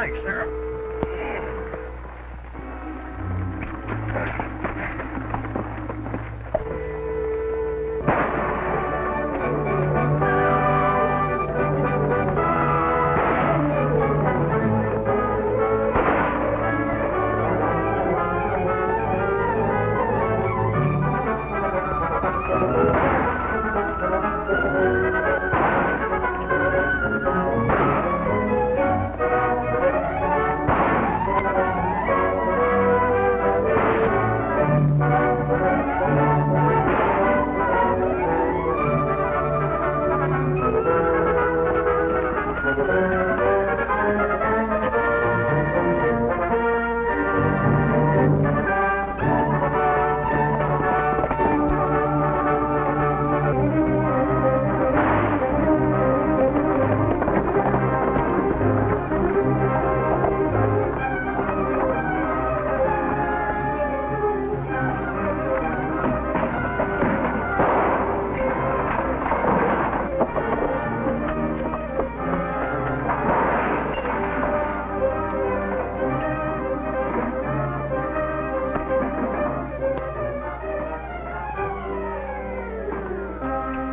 Thanks, Sheriff.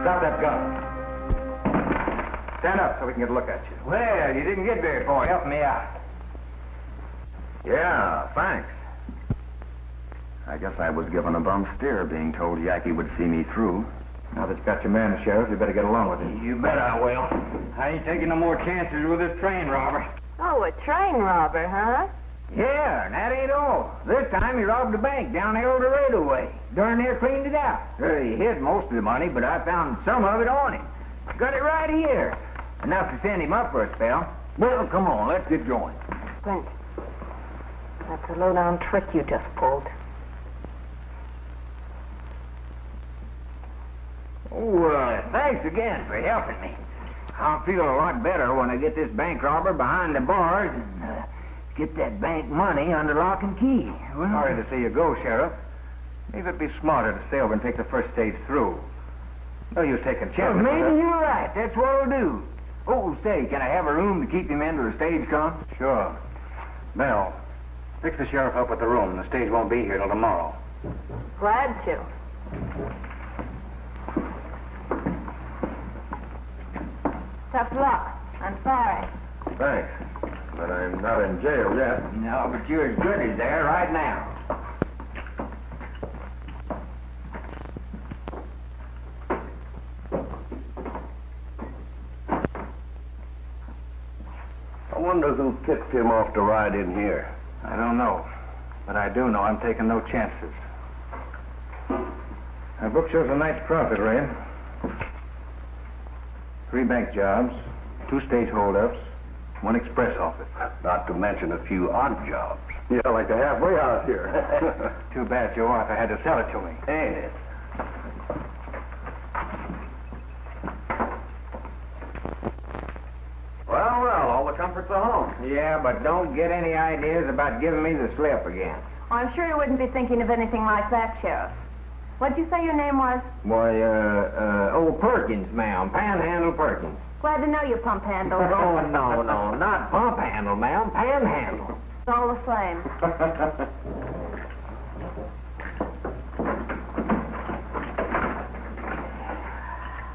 Drop that gun. Stand up so we can get a look at you. Well, you didn't get very far. Help me out. Yeah, thanks. I guess I was given a bum steer being told Yankee would see me through. Now that you got your man, Sheriff, you better get along with him. You bet I will. I ain't taking no more chances with this train robber. Oh, a train robber, huh? Yeah, and that ain't all. This time he robbed a bank down El Dorado way. Darn near cleaned it out. He hid most of the money, but I found some of it on him. Got it right here. Enough to send him up for a spell. Well, come on, let's get going. Brent, that's a low-down trick you just pulled. Oh, thanks again for helping me. I'll feel a lot better when I get this bank robber behind the bars and get that bank money under lock and key. Well, sorry to see you go, Sheriff. Maybe it'd be smarter to stay over and take the first stage through. No use taking chances. Well, maybe you're right. That's what I'll do. Oh, say, can I have a room to keep him in till the stage comes? Sure. Mel, fix the sheriff up with the room. The stage won't be here till tomorrow. Glad to. Tough luck. I'm sorry. Thanks. But I'm not in jail yet. No, but you're as good as there right now. I wonder who kicked him off to ride in here. I don't know. But I do know I'm taking no chances. My book shows a night's profit, Ray. 3 bank jobs, 2 stage holdups, 1 express office. Not to mention a few odd jobs. Yeah, like the halfway house here. Too bad your wife had to sell it to me. Ain't it? Well, all the comforts of home. Yeah, but don't get any ideas about giving me the slip again. Oh, I'm sure you wouldn't be thinking of anything like that, Sheriff. What'd you say your name was? Why, old Perkins, ma'am. Panhandle Perkins. Glad to know you pump handle. Oh, no, not pump handle, ma'am. Panhandle. It's all the same.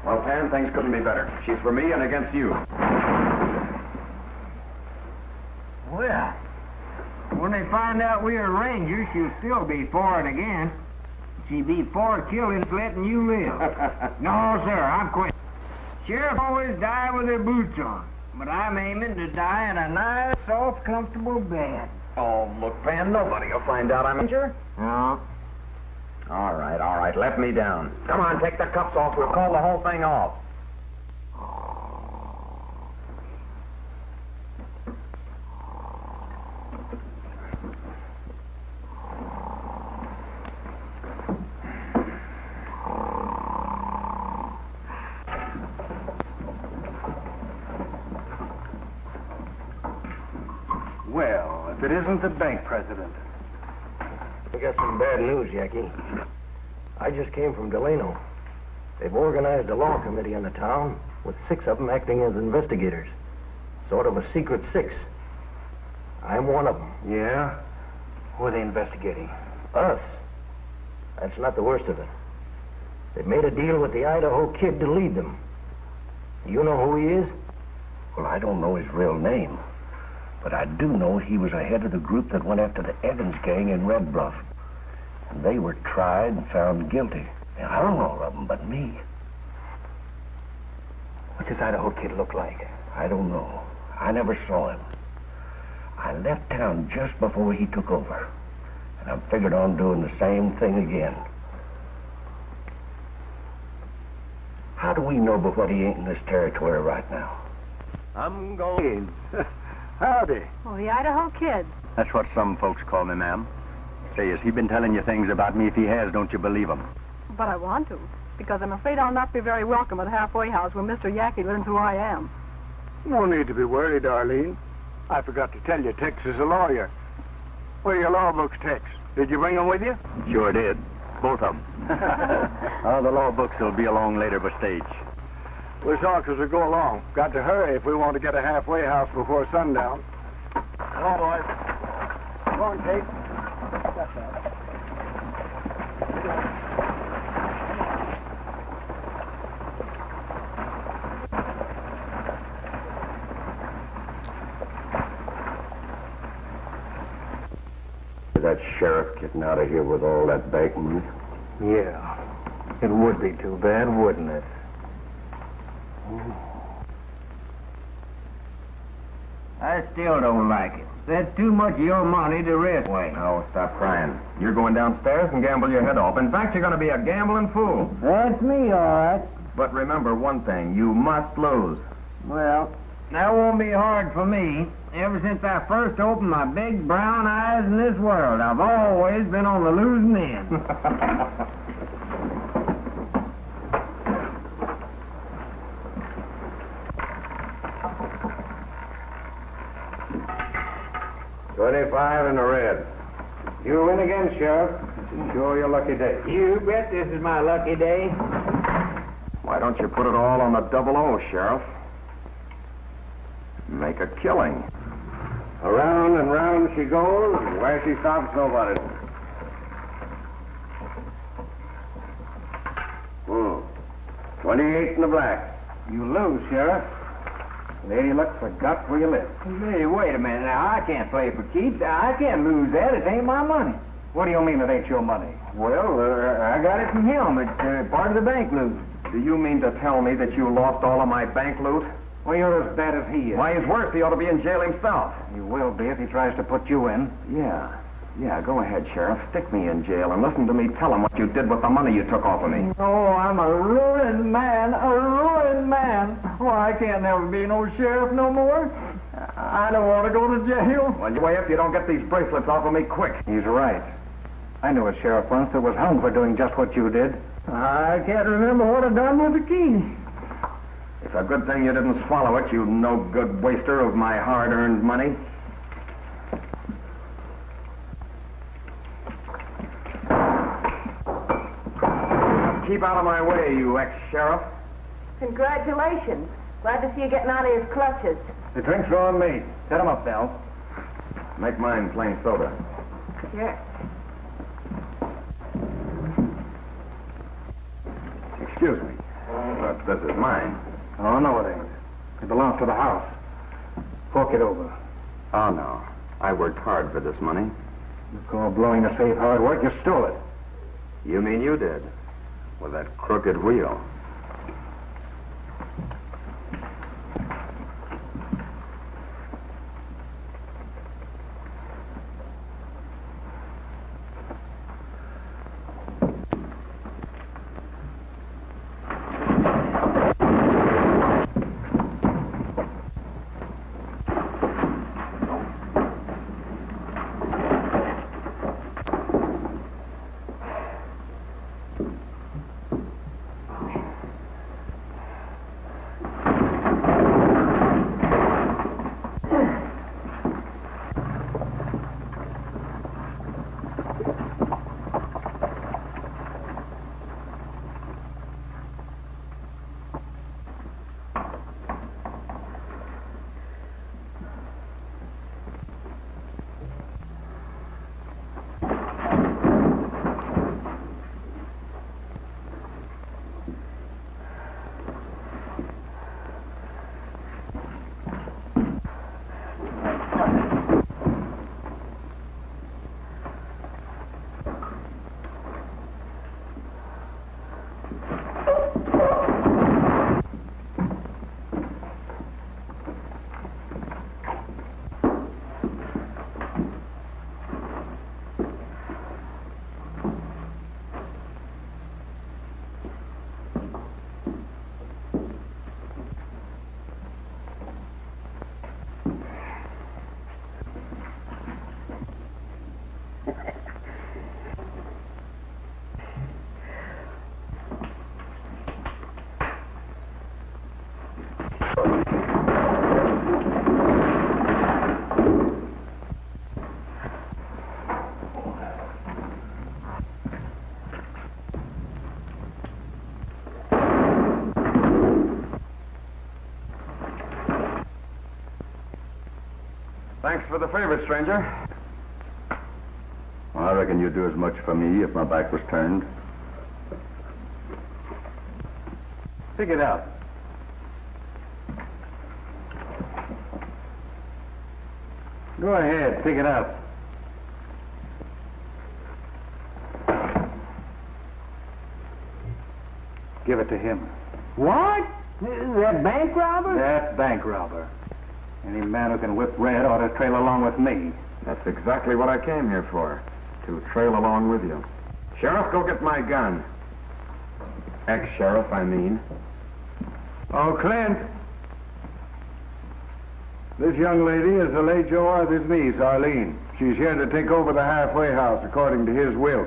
Well, Pan, things couldn't be better. She's for me and against you. Well, when they find out we're Rangers, she'll still be for it again. She'd be for killing, letting you live. No, sir, I'm quitting. Sheriff always die with their boots on, but I'm aiming to die in a nice, soft, comfortable bed. Oh, look, Pan, nobody will find out I'm injured. No. All right, let me down. Come on, take the cuffs off. We'll call the whole thing off. Well, if it isn't the bank president. I got some bad news, Yankee. I just came from Delano. They've organized a law committee in the town with 6 of them acting as investigators. Sort of a secret 6. I'm one of them. Yeah? Who are they investigating? Us. That's not the worst of it. They made a deal with the Idaho kid to lead them. You know who he is? Well, I don't know his real name, but I do know he was ahead of the group that went after the Evans gang in Red Bluff. And they were tried and found guilty. They hung all of them but me. What's this Idaho kid look like? I don't know. I never saw him. I left town just before he took over, and I figured on doing the same thing again. How do we know but what he ain't in this territory right now? I'm going. Howdy. Oh, the Idaho kid. That's what some folks call me, ma'am. Say, has he been telling you things about me? If he has, don't you believe him? But I want to, because I'm afraid I'll not be very welcome at the halfway house when Mr. Yackee learns who I am. No need to be worried, Arlene. I forgot to tell you, Tex is a lawyer. Where are your law books, Tex? Did you bring them with you? Sure did. Both of them. The law books will be along later by stage. We'll talk as we go along. Got to hurry if we want to get a halfway house before sundown. Come on, boys. Come on, Kate. That's right. That sheriff getting out of here with all that bank money? Yeah. It would be too bad, wouldn't it? I still don't like it. That's too much of your money to risk. Wait, no, stop crying. You're going downstairs and gamble your head off. In fact, you're going to be a gambling fool. That's me, all right. But remember one thing, you must lose. Well, that won't be hard for me. Ever since I first opened my big brown eyes in this world, I've always been on the losing end. 25 in the red. You win again, Sheriff. It's sure your lucky day. You bet this is my lucky day. Why don't you put it all on the 00, Sheriff? Make a killing. Around and round she goes, and where she stops, nobody knows. 28 in the black. You lose, Sheriff. Lady luck forgot where you live. Hey, wait a minute now. I can't play for keeps. I can't lose that. It ain't my money. What do you mean it ain't your money? Well, I got it from him. It's part of the bank loot. Do you mean to tell me that you lost all of my bank loot? Well, you're as bad as he is. Why, he's worse. He ought to be in jail himself. He will be if he tries to put you in. Yeah, go ahead, Sheriff. Stick me in jail and listen to me tell him what you did with the money you took off of me. Oh, I'm a ruined man. A ruined man. Why, I can't never be no sheriff no more. I don't want to go to jail. Well, you wait if you don't get these bracelets off of me quick. He's right. I knew a sheriff once that was hung for doing just what you did. I can't remember what I done with the key. It's a good thing you didn't swallow it, you no-good waster of my hard-earned money. Keep out of my way, you ex-sheriff. Congratulations. Glad to see you getting out of his clutches. The drinks are on me. Set him up, Belle. Make mine plain soda. Sure. Excuse me. But this is mine. Oh, no, it ain't. It belongs to the house. Fork it over. Oh, no. I worked hard for this money. You call blowing a safe hard work? You stole it. You mean you did? With that crooked wheel. Thanks for the favor, stranger. Well, I reckon you'd do as much for me if my back was turned. Pick it up. Go ahead, pick it up. Give it to him. What? That bank robber? That bank robber. Any man who can whip red ought to trail along with me. That's exactly what I came here for, to trail along with you. Sheriff, go get my gun. Ex-sheriff, I mean. Oh, Clint. This young lady is the late Joe Arthur's niece, Arlene. She's here to take over the halfway house according to his will.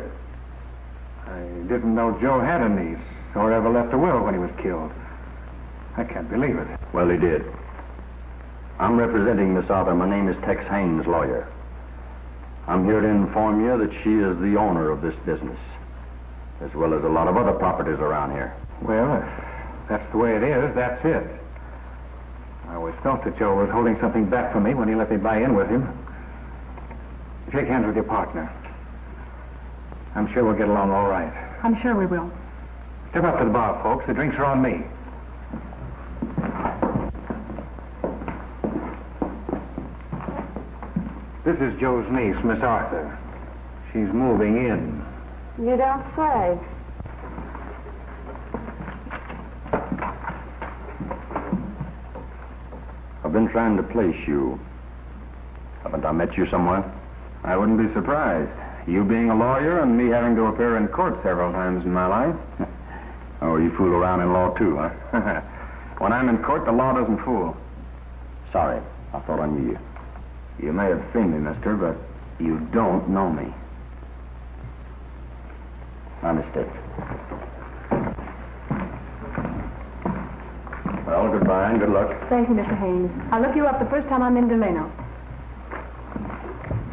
I didn't know Joe had a niece or ever left a will when he was killed. I can't believe it. Well, he did. I'm representing Miss Arthur. My name is Tex Haynes, lawyer. I'm here to inform you that she is the owner of this business, as well as a lot of other properties around here. Well, if that's the way it is, that's it. I always thought that Joe was holding something back from me when he let me buy in with him. Shake hands with your partner. I'm sure we'll get along all right. I'm sure we will. Step up to the bar, folks. The drinks are on me. This is Joe's niece, Miss Arthur. She's moving in. You don't say. I've been trying to place you. Haven't I met you somewhere? I wouldn't be surprised. You being a lawyer and me having to appear in court several times in my life. Oh, you fool around in law too, huh? When I'm in court, the law doesn't fool. Sorry, I thought I knew you. You may have seen me, mister, but you don't know me. My mistake. Well, goodbye and good luck. Thank you, Mr. Haynes. I'll look you up the first time I'm in Delano.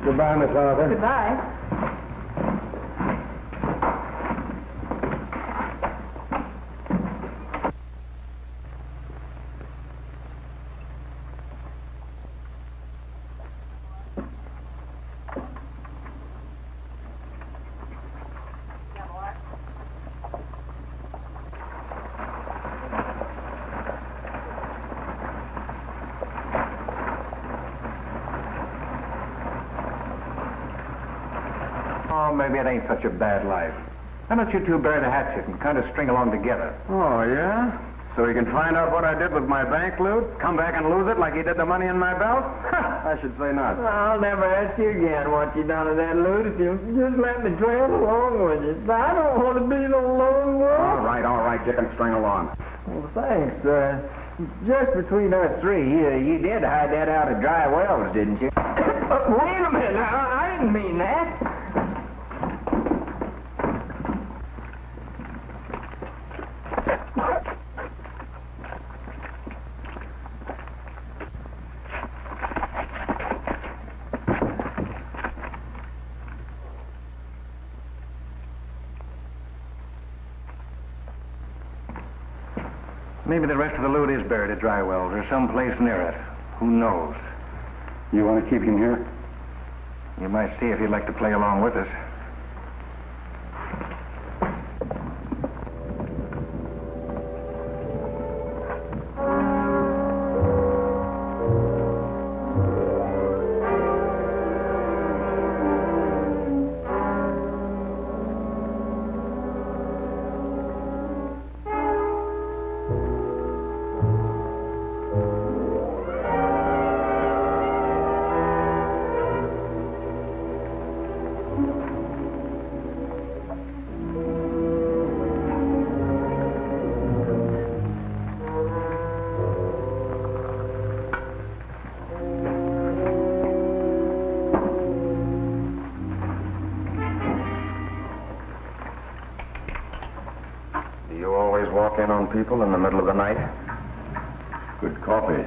Goodbye, Miss Arthur. Goodbye. Oh, maybe it ain't such a bad life. Why don't you two bury the hatchet and kind of string along together? Oh, yeah? So he can find out what I did with my bank loot, come back and lose it like he did the money in my belt? I should say not. I'll never ask you again what you done with that loot if you'll just let me trail along with you. I don't want to be no lone wolf. All right, you can string along. Well, thanks. Just between us three, you did hide that out of dry wells, didn't you? Wait a minute. I didn't mean that. Maybe the rest of the loot is buried at Dry Wells or someplace near it. Who knows? You want to keep him here? You might see if he'd like to play along with us. Walk in on people in the middle of the night? Good coffee.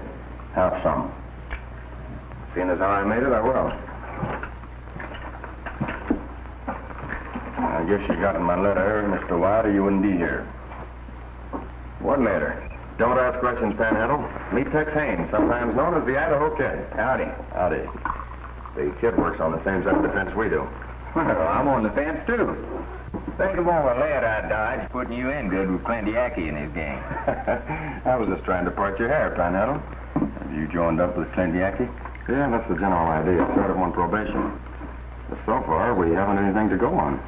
Have some. Seeing as how I made it, I will. I guess you got my letter, Mr. White, or you wouldn't be here. What letter? Don't ask questions, Panhandle. Meet Tex Haynes, sometimes known as the Idaho Kid. Howdy. Howdy. The kid works on the same side of the fence we do. Well, I'm on the fence, too. Think of all the lead I dodged putting you in good with plenty Yankee in his gang. I was just trying to part your hair, Panhandle. Have you joined up with Clint Yankee? Yeah, that's the general idea. Sort of on probation. But so far, we haven't anything to go on.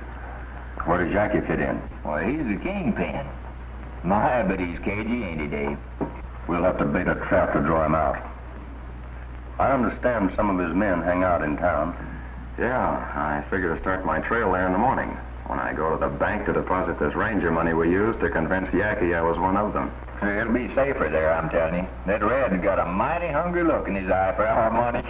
Where does Yankee fit in? Well, he's the kingpin. My, but he's cagey, ain't he, Dave? We'll have to bait a trap to draw him out. I understand some of his men hang out in town. Yeah, I figure to start my trail there in the morning. When I go to the bank to deposit this ranger money we used to convince Yankee I was one of them. It'll be safer there, I'm telling you. That red's got a mighty hungry look in his eye for our money.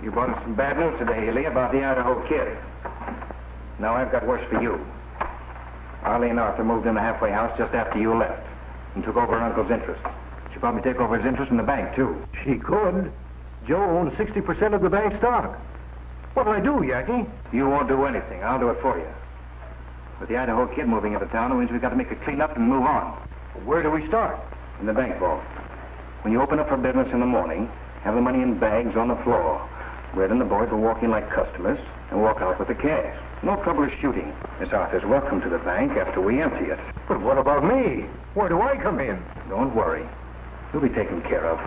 You brought us some bad news today, Hilly, about the Idaho Kid. Now I've got worse for you. Arlie and Arthur moved in the halfway house just after you left and took over her uncle's interest. She'll probably take over his interest in the bank, too. She could. Joe owns 60% of the bank stock. What'll I do, Yankee? You won't do anything. I'll do it for you. With the Idaho Kid moving into town, it means we've got to make a clean-up and move on. Where do we start? In the bank vault. When you open up for business in the morning, have the money in bags on the floor. Red and the boys will walk in like customers and walk out with the cash. No trouble shooting. Miss Arthur's welcome to the bank after we empty it. But what about me? Where do I come in? Don't worry. You'll be taken care of.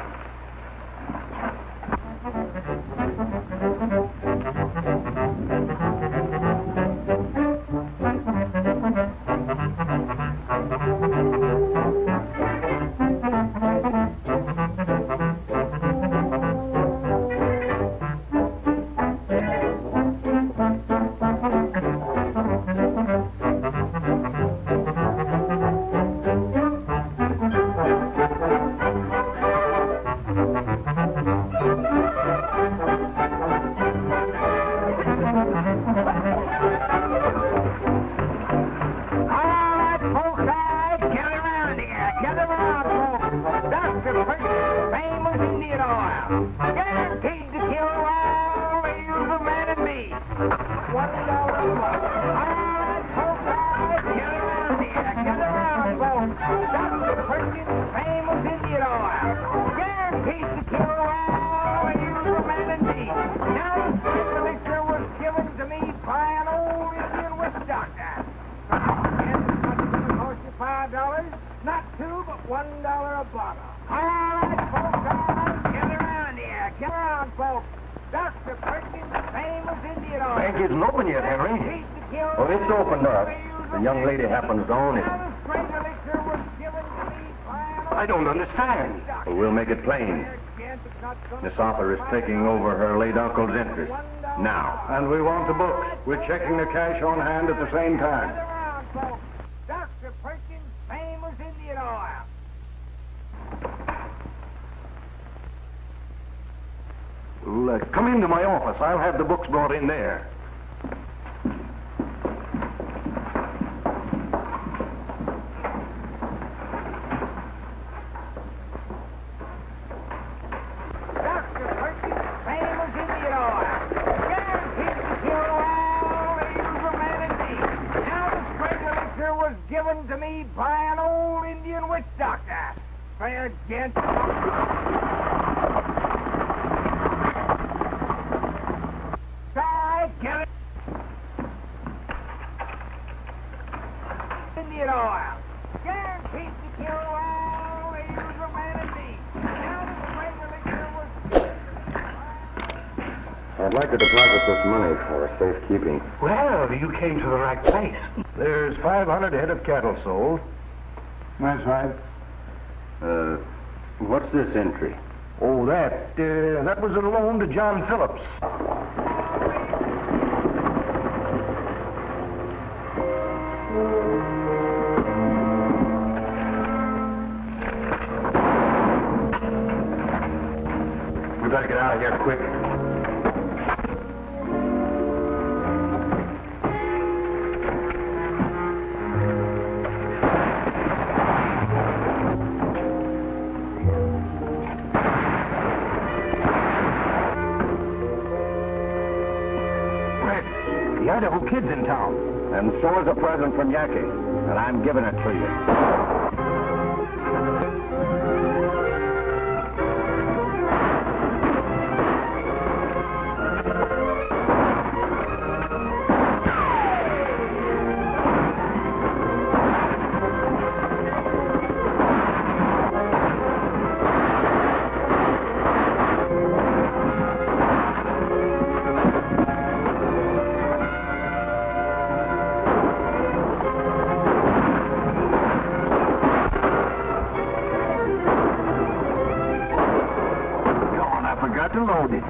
Bank isn't open yet, Henry. Well, it's opened up. The young lady happens to own it. I don't understand. Well, we'll make it plain. Miss Arthur is taking over her late uncle's interest. Now. And we want the books. We're checking the cash on hand at the same time. Dr. Perkins' famous Indian oil. Well, come into my office. I'll have the books brought in there. Dr. Perkins' famous Indian oil. Guaranteed to kill all evil humanity. Now the spring elixir was given to me by an old Indian witch doctor. Fair gent. Indian oil. Guaranteed to kill all evil humanity. Now the spring elixir was... I'd like to deposit this money for safekeeping. Well, you came to the right place. There's 500 head of cattle sold. That's right. What's this entry? Oh, that was a loan to John Phillips. We better get out of here quick. Idaho kids in town. And so is a present from Yaki, and I'm giving it to you. Loaded.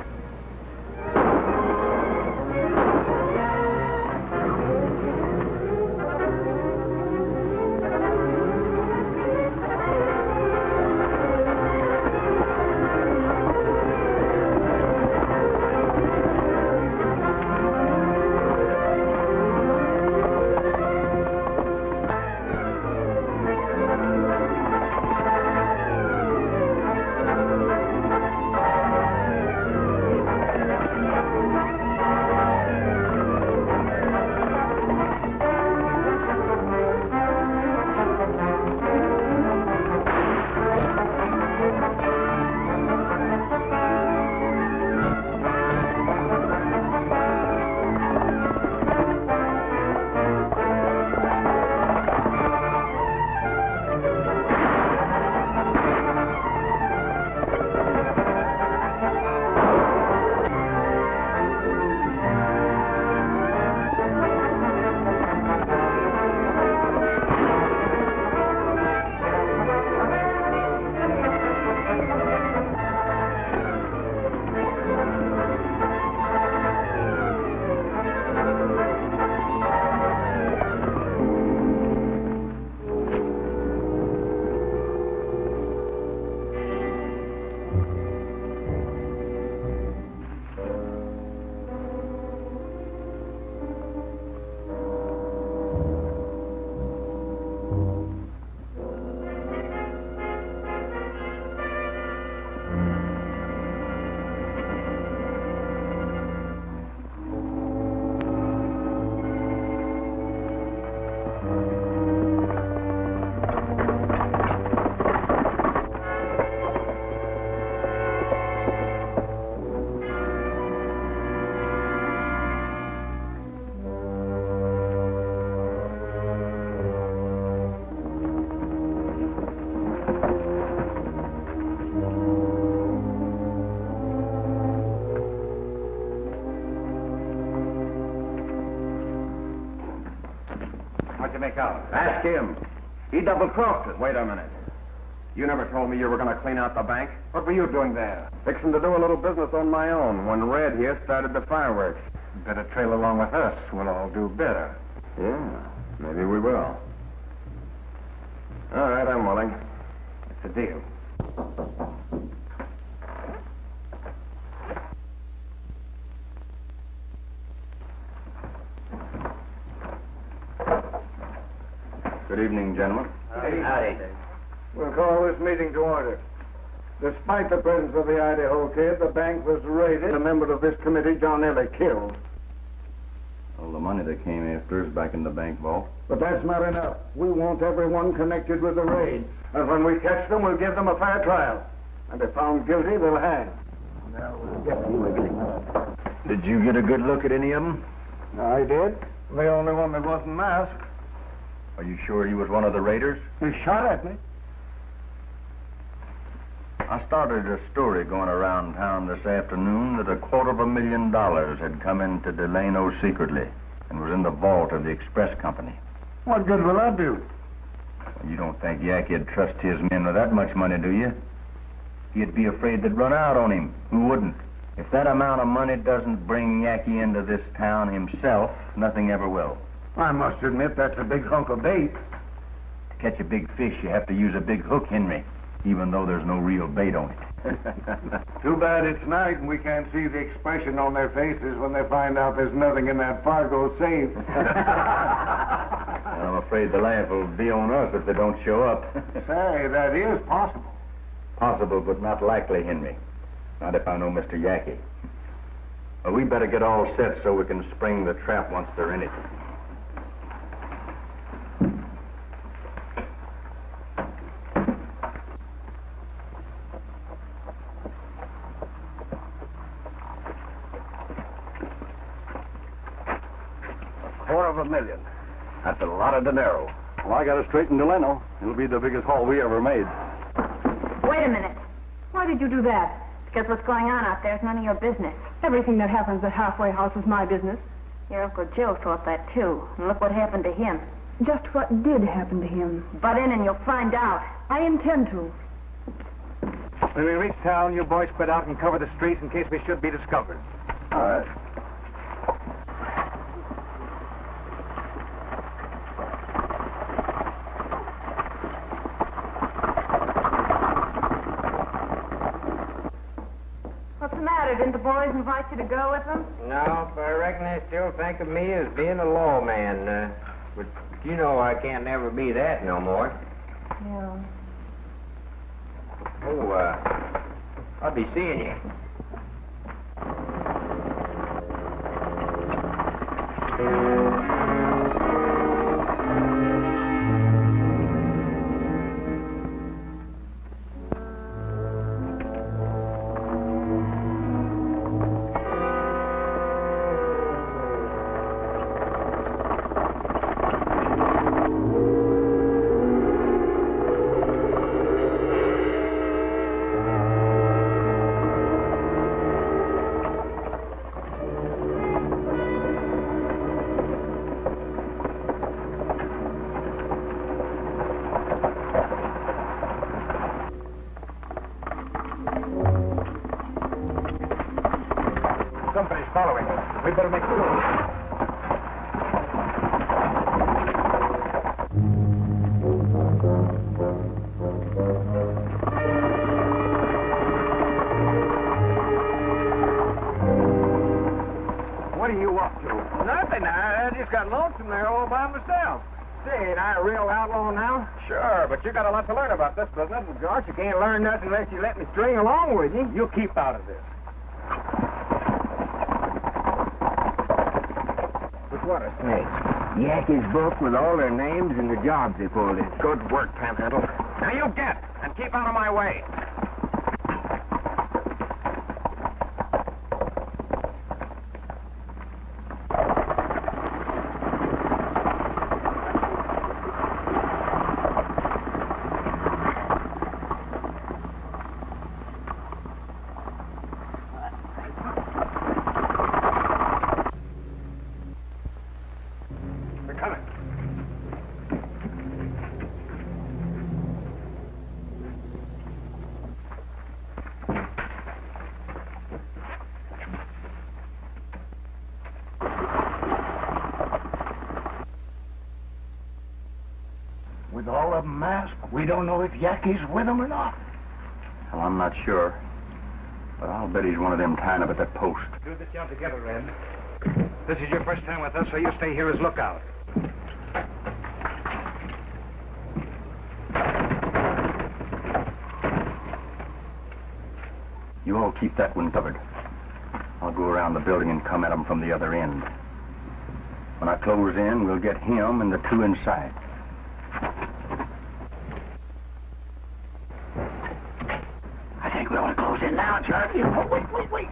What'd you make out? Ask him. He double-crossed us. Wait a minute. You never told me you were going to clean out the bank. What were you doing there? Fixing to do a little business on my own when Red here started the fireworks. Better trail along with us. We'll all do better. Yeah, maybe we will. All right, I'm willing. It's a deal. Good evening, gentlemen. Howdy. We'll call this meeting to order. Despite the presence of the Idaho kid, the bank was raided. A member of this committee, John Ellie, killed. All the money that came after is back in the bank vault. But that's not enough. We want everyone connected with the raid. And when we catch them, we'll give them a fair trial. And if found guilty, they'll hang. Now, we'll get you again. Did you get a good look at any of them? I did. The only one that wasn't masked. Are you sure he was one of the raiders? He shot at me. I started a story going around town this afternoon that $250,000 had come into Delano secretly and was in the vault of the express company. What good will that do? Well, you don't think Yankie'd trust his men with that much money, do you? He'd be afraid they'd run out on him. Who wouldn't? If that amount of money doesn't bring Yankee into this town himself, nothing ever will. I must admit that's a big hunk of bait. To catch a big fish, you have to use a big hook, Henry, even though there's no real bait on it. Too bad it's night and we can't see the expression on their faces when they find out there's nothing in that Fargo safe. I'm afraid the laugh will be on us if they don't show up. Say, that is possible. Possible, but not likely, Henry. Not if I know Mr. Yankee. Well, we better get all set so we can spring the trap once they're in it. $250,000. That's a lot of dinero. Well, I got it straight in Delano. It'll be the biggest haul we ever made. Wait a minute. Why did you do that? Because what's going on out there is none of your business. Everything that happens at Halfway House is my business. Your Uncle Joe thought that, too. And look what happened to him. Just what did happen to him? Butt in and you'll find out. I intend to. When we reach town, you boys spread out and cover the streets in case we should be discovered. All right. What's the matter? Didn't the boys invite you to go with them? No, but I reckon they still think of me as being a lawman. But you know I can't never be that no more. Yeah. Oh, I'll be seeing you. Somebody's following us. We better make a move. What are you up to? Nothing. I just got lonesome there all by myself. Say, ain't I a real outlaw now? Sure, but you got a lot to learn about this business. Of course, you can't learn nothing unless you let me string along with you. You keep out of this. What a snake. Yankees book with all their names and the jobs they pulled in. Good work, Panhandle. Now you get, and keep out of my way. With all of them masked, we don't know if Yankie's with them or not. Well, I'm not sure. But I'll bet he's one of them tying up at that post. Do this job together, Red. This is your first time with us, so you stay here as lookout. You all keep that one covered. I'll go around the building and come at them from the other end. When I close in, we'll get him and the two inside. I think we ought to close in now, Charlie. Oh, wait.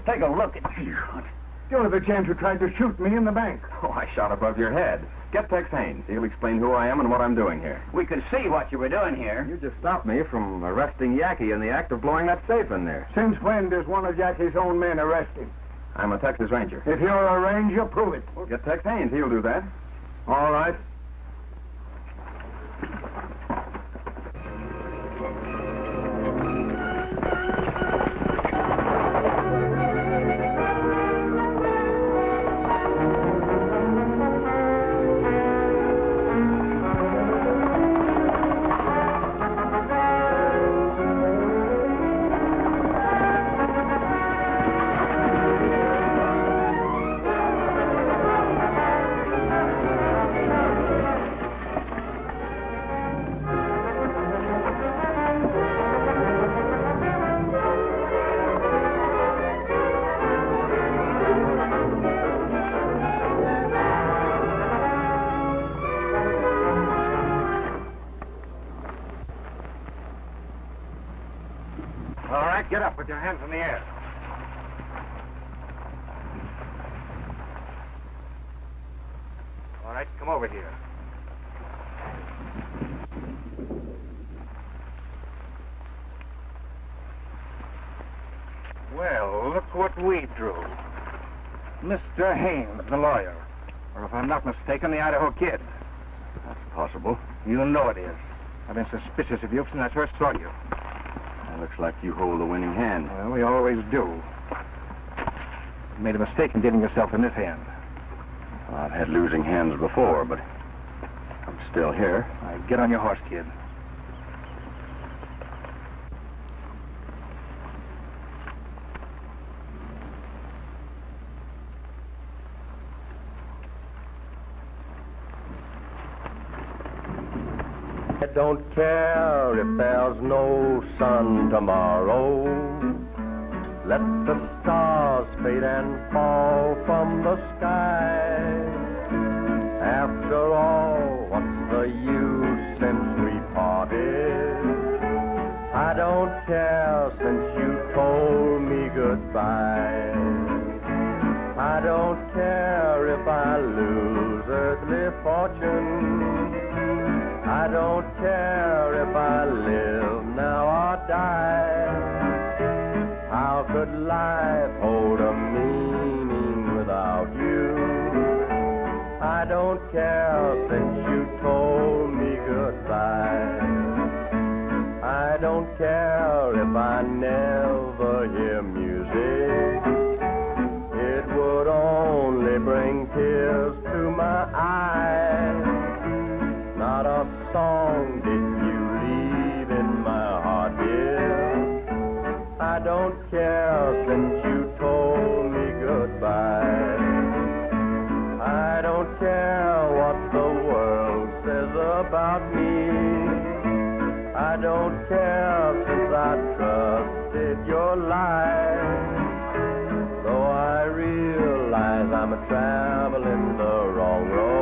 Take a look at you. You're the gent who tried to shoot me in the bank. Oh, I shot above your head. Get Tex Haynes. He'll explain who I am and what I'm doing here. We could see what you were doing here. You just stopped me from arresting Yackee in the act of blowing that safe in there. Since when does one of Jackie's own men arrest him? I'm a Texas Ranger. If you're a ranger, prove it. Well, get Tex Haynes. He'll do that. All right. Get up with your hands in the air. All right, come over here. Well, look what we drew. Mr. Haynes, the lawyer. Or if I'm not mistaken, the Idaho Kid. That's possible. You know it is. I've been suspicious of you since I first saw you. It looks like you hold the winning hand. Well, we always do. You made a mistake in getting yourself in this hand. Well, I've had losing hands before, but I'm still here. All right, get on your horse, kid. I don't care if there's no sun tomorrow. Let the stars fade and fall from the sky. After all, what's the use since we parted? I don't care since you told me goodbye. I don't care if I lose earthly fortune. I don't care if I live now or die. How could life hold a meaning without you? I don't care since you told me goodbye. I don't care if I never hear music. It would only bring tears to my eyes. Not a song did you leave in my heart, dear. I don't care since you told me goodbye. I don't care what the world says about me. I don't care since I trusted your lies. Though I realize I'm traveling the wrong road,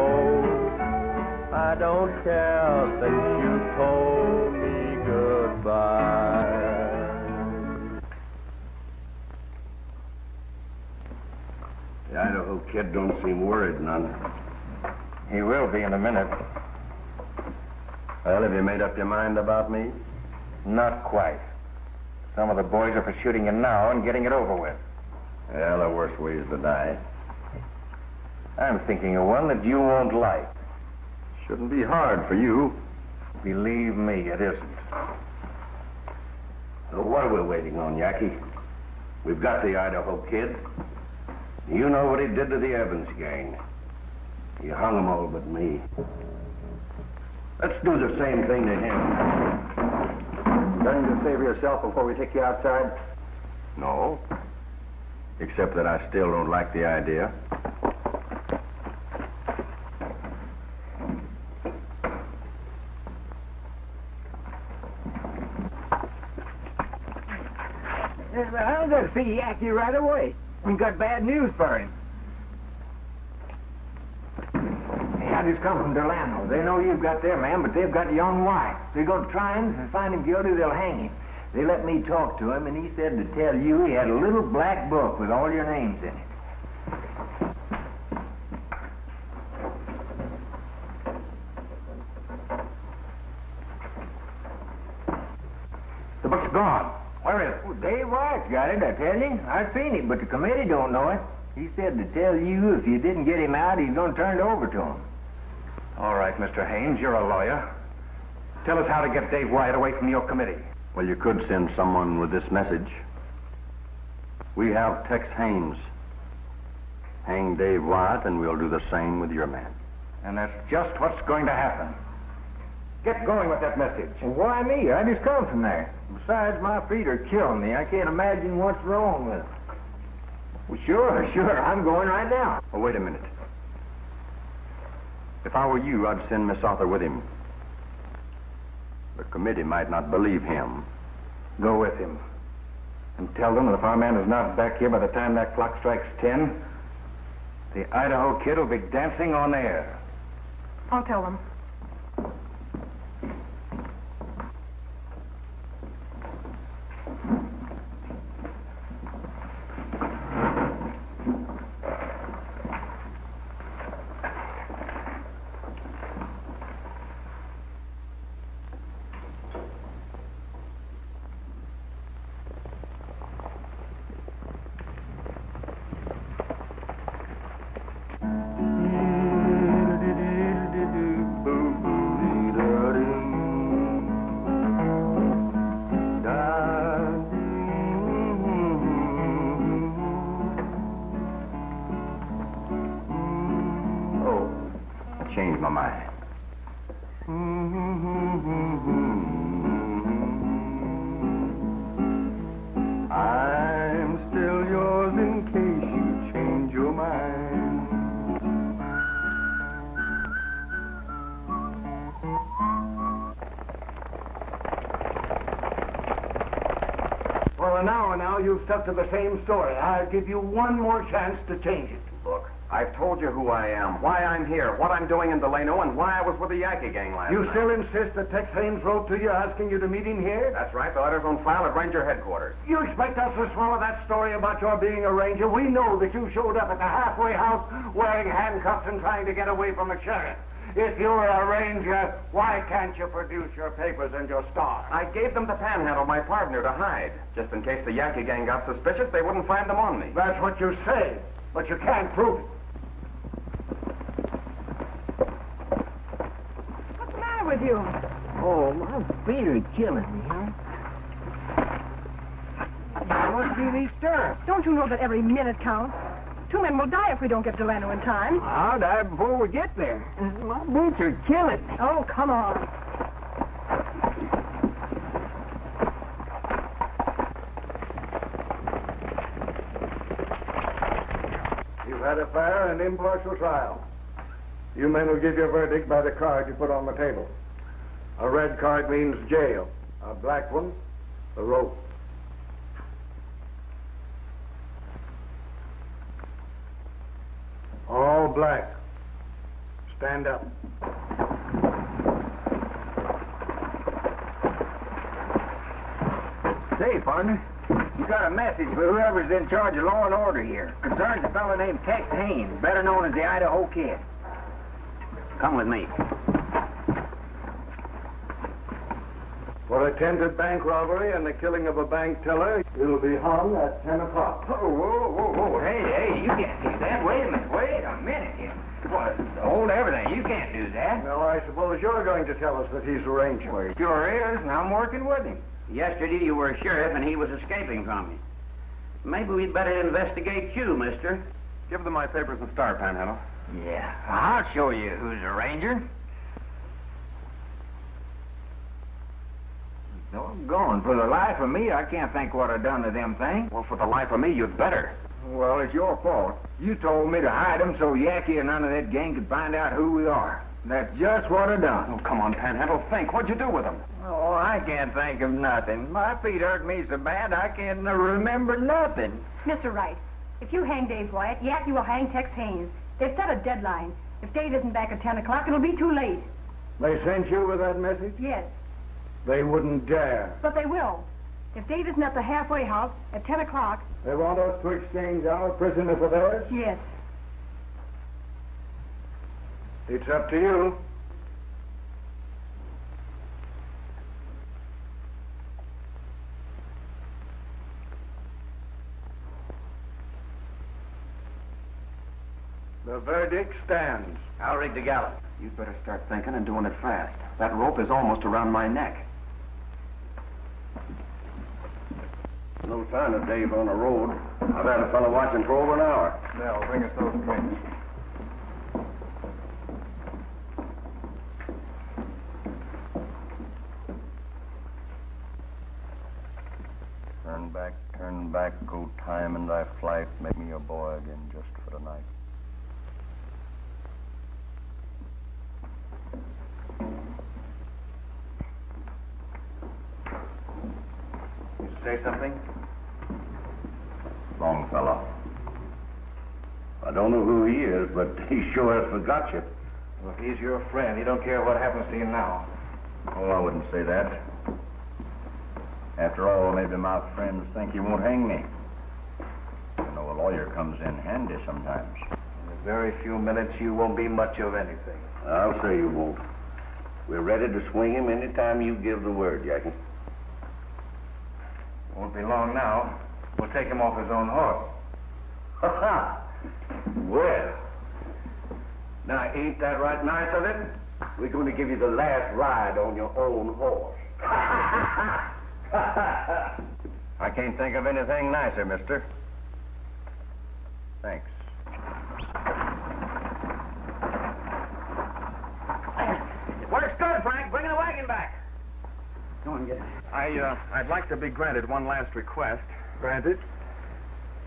I don't care since you told me goodbye. The Idaho Kid don't seem worried none. He will be in a minute. Well, have you made up your mind about me? Not quite. Some of the boys are for shooting you now and getting it over with. Well, there are worse ways to die. I'm thinking of one that you won't like. Shouldn't be hard for you. Believe me, it isn't. So what are we waiting on, Yackee? We've got the Idaho Kid. You know what he did to the Evans gang. He hung them all but me. Let's do the same thing to him. Nothing to say for yourself before we take you outside? No. Except that I still don't like the idea. I'm going to see Yackee right away. We've got bad news for him. I just come from Delano. They know you've got their man, but they've got young White. They're going to try him. If they find him guilty, they'll hang him. They let me talk to him, and he said to tell you he had a little black book with all your names in it. The book's gone. Where is it? Well, Dave White's got it, I tell you. I've seen it, but the committee don't know it. He said to tell you if you didn't get him out, he's going to turn it over to him. All right, Mr. Haynes, you're a lawyer. Tell us how to get Dave White away from your committee. Well, you could send someone with this message. We have Tex Haynes. Hang Dave White, and we'll do the same with your man. And that's just what's going to happen. Get going with that message. Well, why me? I just come from there. Besides, my feet are killing me. I can't imagine what's wrong with them. Well, sure. I'm going right now. Oh, wait a minute. If I were you, I'd send Miss Arthur with him. The committee might not believe him. Go with him. And tell them that if our man is not back here by the time that clock strikes 10, the Idaho Kid will be dancing on air. I'll tell them. I'm still yours in case you change your mind. Well, now, you've stuck to the same story. I'll give you one more chance to change it. Look, I've told you who I am, why I'm here, what I'm doing in Delano, and why I was with the Yankee gang last You night. still insist that Tex Haynes wrote to you asking you to meet him here? That's right. The letter's on file at Ranger headquarters. You expect us to swallow that story about your being a ranger? We know that you showed up at the halfway house wearing handcuffs and trying to get away from the sheriff. If you're a ranger, why can't you produce your papers and your star? I gave them to Panhandle, my partner, to hide. Just in case the Yankee gang got suspicious, they wouldn't find them on me. That's what you say, but you can't prove it. What's the matter with you? Oh, my feet are killing me, huh? There must be these stirrups. Don't you know that every minute counts? 2 men will die if we don't get Delano in time. I'll die before we get there. My boots are killing me. Oh, come on. You've had a fair and impartial trial. You men will give your verdict by the card you put on the table. A red card means jail. A black one, the rope. All black. Stand up. Say, partner, you got a message for whoever's in charge of law and order here. Concerns a fellow named Tex Haynes, better known as the Idaho Kid. Come with me. For attempted bank robbery and the killing of a bank teller, you'll be hung at 10 o'clock. Oh, whoa. Hey, you can't do that. Wait a minute here. What? Hold everything. You can't do that. Well, I suppose you're going to tell us that he's a ranger. Well, he sure is, and I'm working with him. Yesterday you were a sheriff and he was escaping from you. Maybe we'd better investigate you, mister. Give them my papers and star, Panhandle. Yeah, I'll show you who's a ranger. Doggone, for the life of me, I can't think what I've done to them things. Well, for the life of me, you'd better. Well, it's your fault. You told me to hide them so Yankee and none of that gang could find out who we are. That's just what I done. Oh, come on, Panhandle, think. What'd you do with them? Oh, I can't think of nothing. My feet hurt me so bad I can't remember nothing. Mr. Wright, if you hang Dave Wyatt, Yankee will hang Tex Haynes. They've set a deadline. If Dave isn't back at 10 o'clock, it'll be too late. They sent you with that message? Yes, They wouldn't dare. but they will. If Dave isn't at the halfway house at 10 o'clock, They want us to exchange our prisoner for theirs? yes. It's up to you. The verdict stands. I'll rig the gallows. You'd better start thinking and doing it fast. That rope is almost around my neck. No sign of Dave on the road. I've had a fellow watching for over an hour. Now, bring us those drinks. Turn back, go time in thy flight, make me your boy again just for the night. You say something? Longfellow. I don't know who he is, but he sure has forgot you. Well, if he's your friend, he don't care what happens to you now. Oh, I wouldn't say that. After all, maybe my friends think he won't hang me. You know, a lawyer comes in handy sometimes. In a very few minutes, you won't be much of anything. I'll say you won't. We're ready to swing him any time you give the word, Jackie. Won't be long now. We'll take him off his own horse. Ha-ha! Well, now, ain't that right nice of it? We're going to give you the last ride on your own horse. I can't think of anything nicer, mister. Thanks. It works good, Go on, get it. I'd like to be granted one last request. Granted.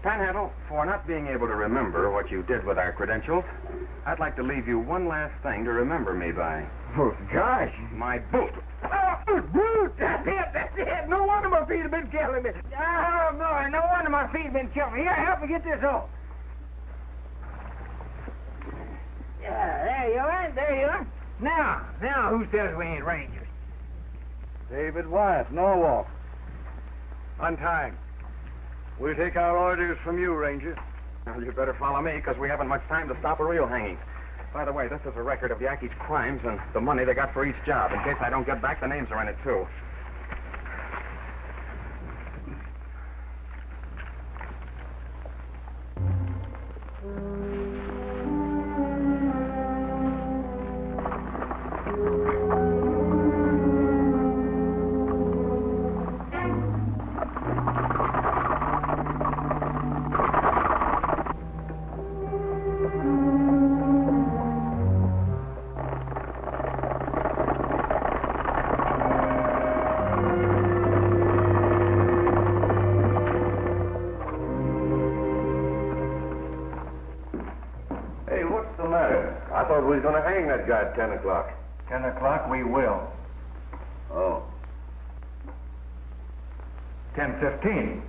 Panhandle, for not being able to remember what you did with our credentials, I'd like to leave you one last thing to remember me by. Oh, gosh. My boot. Oh, brute! That's it. No wonder my feet have been killing me. Oh, boy, no wonder my feet have been killing me. Here, help me get this off. Yeah, there you are. Now, who says we ain't rangers? David Wyatt, Norwalk. Untie him. We'll take our orders from you, Ranger. Well, you better follow me, because we haven't much time to stop a real hanging. By the way, this is a record of Yaki's crimes and the money they got for each job. In case I don't get back, the names are in it, too. I thought we was going to hang that guy at 10 o'clock. 10 o'clock, we will. Oh. 10:15.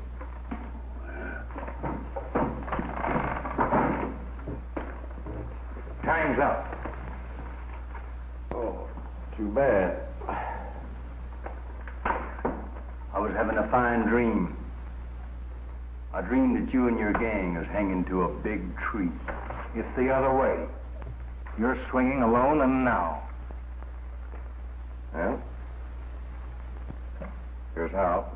Time's up. Oh, too bad. I was having a fine dream. I dreamed that you and your gang was hanging to a big tree. It's the other way. You're swinging alone, and now. Well, here's how.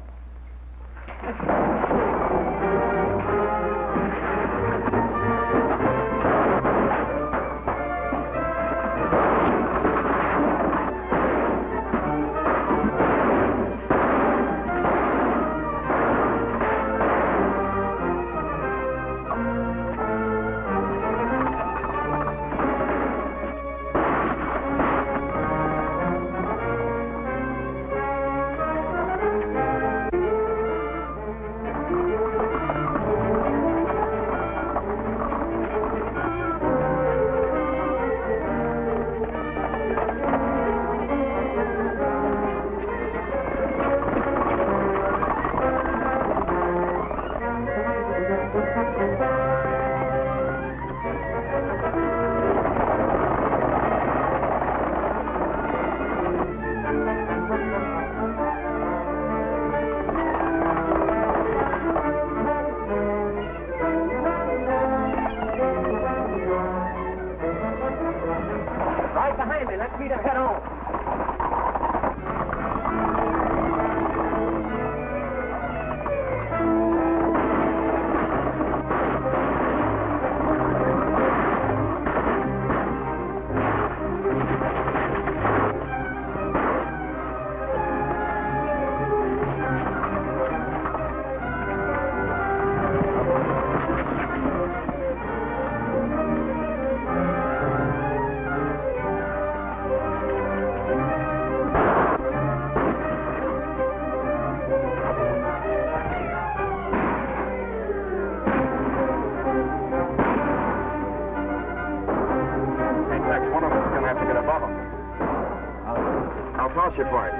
I'll toss you for it.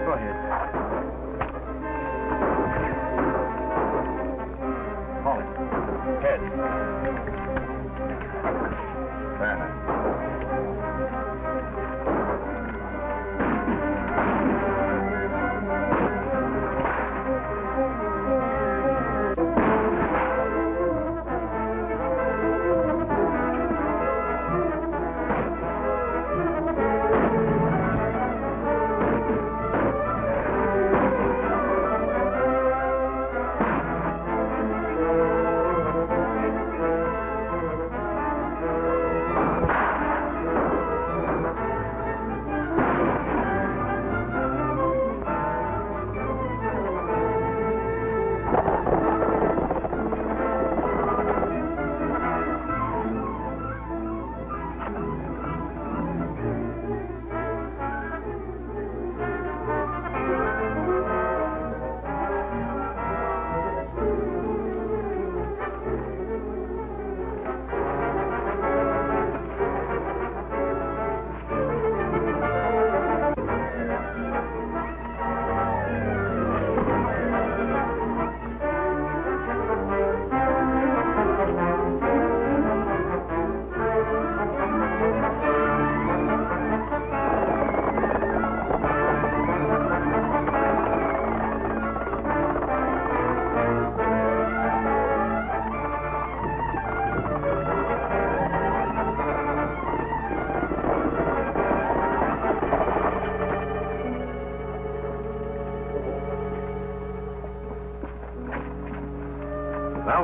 Go ahead. Call it. Head. Banner.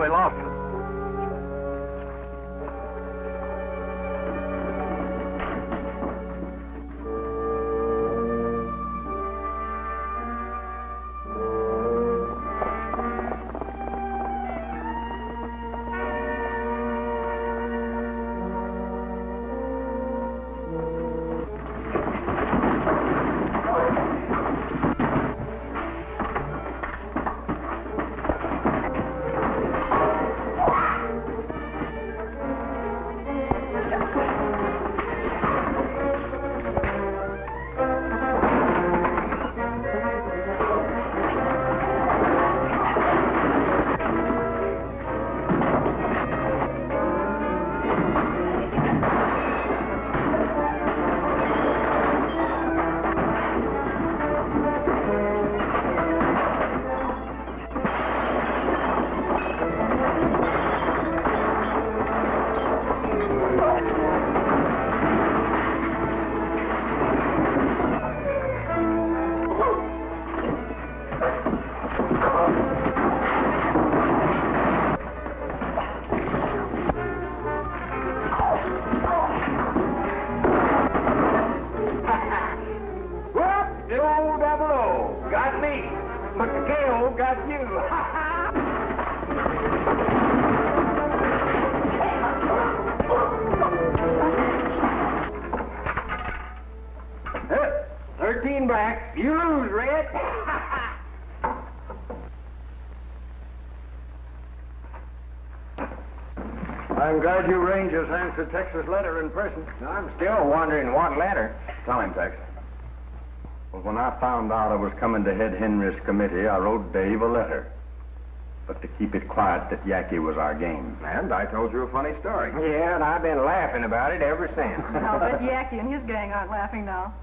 nearly lost us. I'm glad you Rangers answered Tex's letter in person. I'm still wondering what letter. Tell him, Tex. Well, when I found out I was coming to head Henry's committee, I wrote Dave a letter. But to keep it quiet that Yankee was our game. And I told you a funny story. Yeah, and I've been laughing about it ever since. I'll bet Yankee and his gang aren't laughing now.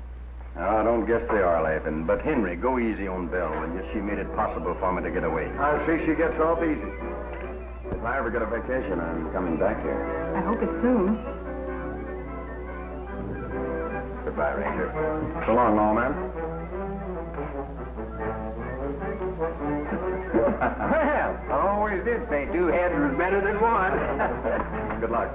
I don't guess they are laughing. But Henry, go easy on Belle, will you? She made it possible for me to get away. I'll see she gets off easy. If I ever get a vacation, I'm coming back here. I hope it's soon. Goodbye, Ranger. So long, lawman. Well, I always did say two heads was better than one. Good luck.